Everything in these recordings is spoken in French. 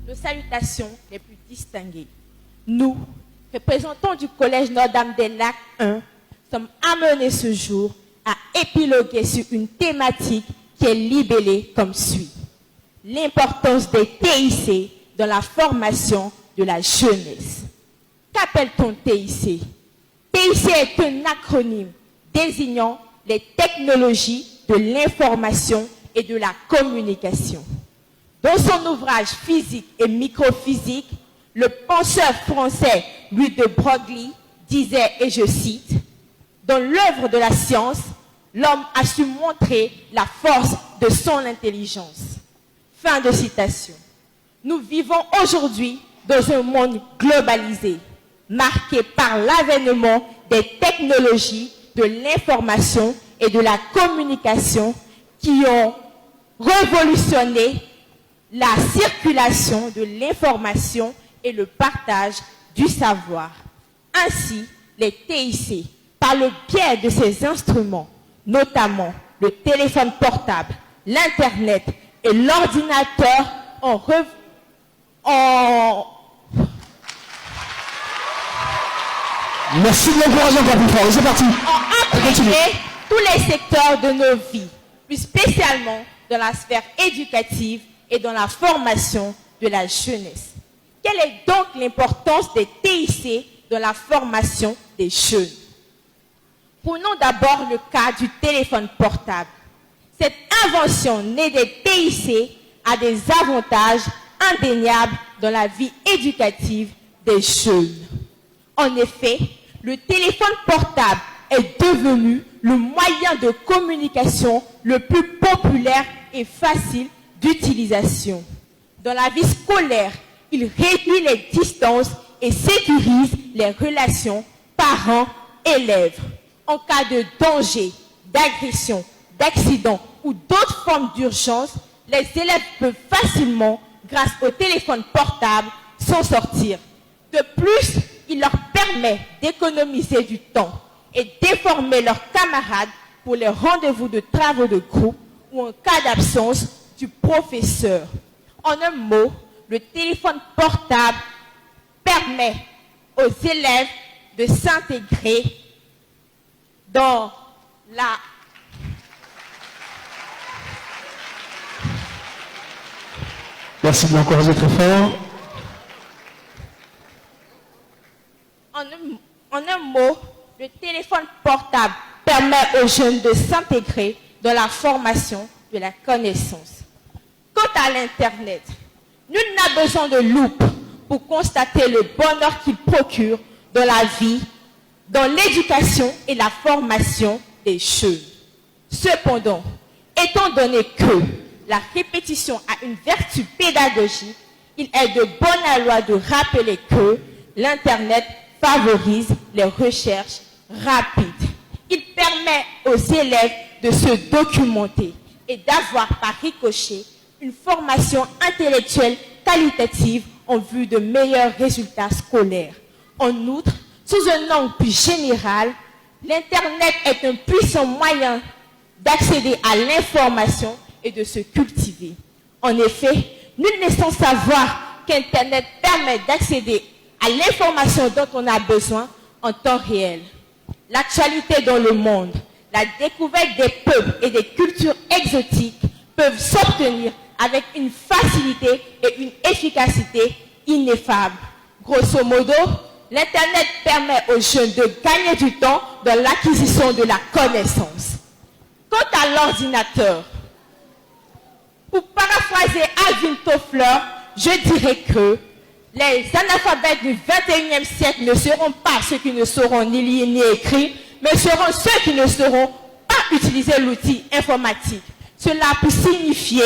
nos salutations les plus distinguées. Nous, représentants du Collège Notre-Dame-des-Lacs 1, sommes amenés ce jour à épiloguer sur une thématique qui est libellée comme suit. L'importance des TIC dans la formation de la jeunesse. Qu'appelle-t-on TIC? TIC est un acronyme désignant les technologies de l'information et de la communication. Dans son ouvrage Physique et microphysique, le penseur français Louis de Broglie disait, et je cite, « Dans l'œuvre de la science, l'homme a su montrer la force de son intelligence. » Fin de citation. Nous vivons aujourd'hui dans un monde globalisé, marqué par l'avènement des technologies de l'information et de la communication qui ont révolutionné la circulation de l'information et le partage du savoir. Ainsi, les TIC, par le biais de ces instruments, notamment le téléphone portable, l'Internet et l'ordinateur, ont Merci de l'encourager encore plus fort. C'est parti. Imprégné tous les secteurs de nos vies, plus spécialement dans la sphère éducative et dans la formation de la jeunesse. Quelle est donc l'importance des TIC dans la formation des jeunes? Prenons d'abord le cas du téléphone portable. Cette invention née des TIC a des avantages indéniables dans la vie éducative des jeunes. En effet, le téléphone portable est devenu le moyen de communication le plus populaire et facile d'utilisation. Dans la vie scolaire, il réduit les distances et sécurise les relations parents-élèves. En cas de danger, d'agression, d'accident ou d'autres formes d'urgence, les élèves peuvent facilement, grâce au téléphone portable, s'en sortir. De plus, il leur permet d'économiser du temps et d'informer leurs camarades pour les rendez-vous de travaux de groupe ou en cas d'absence du professeur. En un mot, le téléphone portable permet aux élèves de s'intégrer dans la... Merci de l'encourager très fort. En un mot, le téléphone portable permet aux jeunes de s'intégrer dans la formation de la connaissance. Quant à l'Internet, nul n'a besoin de loupe pour constater le bonheur qu'il procure dans la vie, dans l'éducation et la formation des jeunes. Cependant, étant donné que la répétition a une vertu pédagogique, il est de bonne loi de rappeler que l'Internet favorise les recherches rapides. Il permet aux élèves de se documenter et d'avoir par ricochet une formation intellectuelle qualitative en vue de meilleurs résultats scolaires. En outre, sous un angle plus général, l'Internet est un puissant moyen d'accéder à l'information et de se cultiver. En effet, nul n'est sans savoir qu'Internet permet d'accéder à l'information dont on a besoin en temps réel. L'actualité dans le monde, la découverte des peuples et des cultures exotiques peuvent s'obtenir avec une facilité et une efficacité ineffables. Grosso modo, l'Internet permet aux jeunes de gagner du temps dans l'acquisition de la connaissance. Quant à l'ordinateur, pour paraphraser Alvin Toffler, je dirais que les analphabètes du 21e siècle ne seront pas ceux qui ne sauront ni lire ni écrire, mais seront ceux qui ne sauront pas utiliser l'outil informatique. Cela peut signifier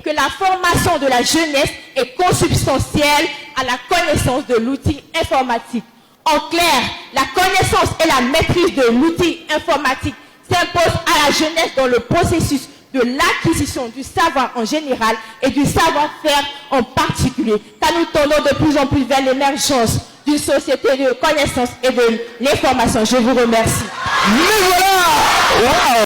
que la formation de la jeunesse est consubstantielle à la connaissance de l'outil informatique. En clair, la connaissance et la maîtrise de l'outil informatique s'imposent à la jeunesse dans le processus de l'acquisition du savoir en général et du savoir-faire en particulier, car nous tendons de plus en plus vers l'émergence d'une société de connaissance et de l'information. Je vous remercie. Mais voilà! Wow!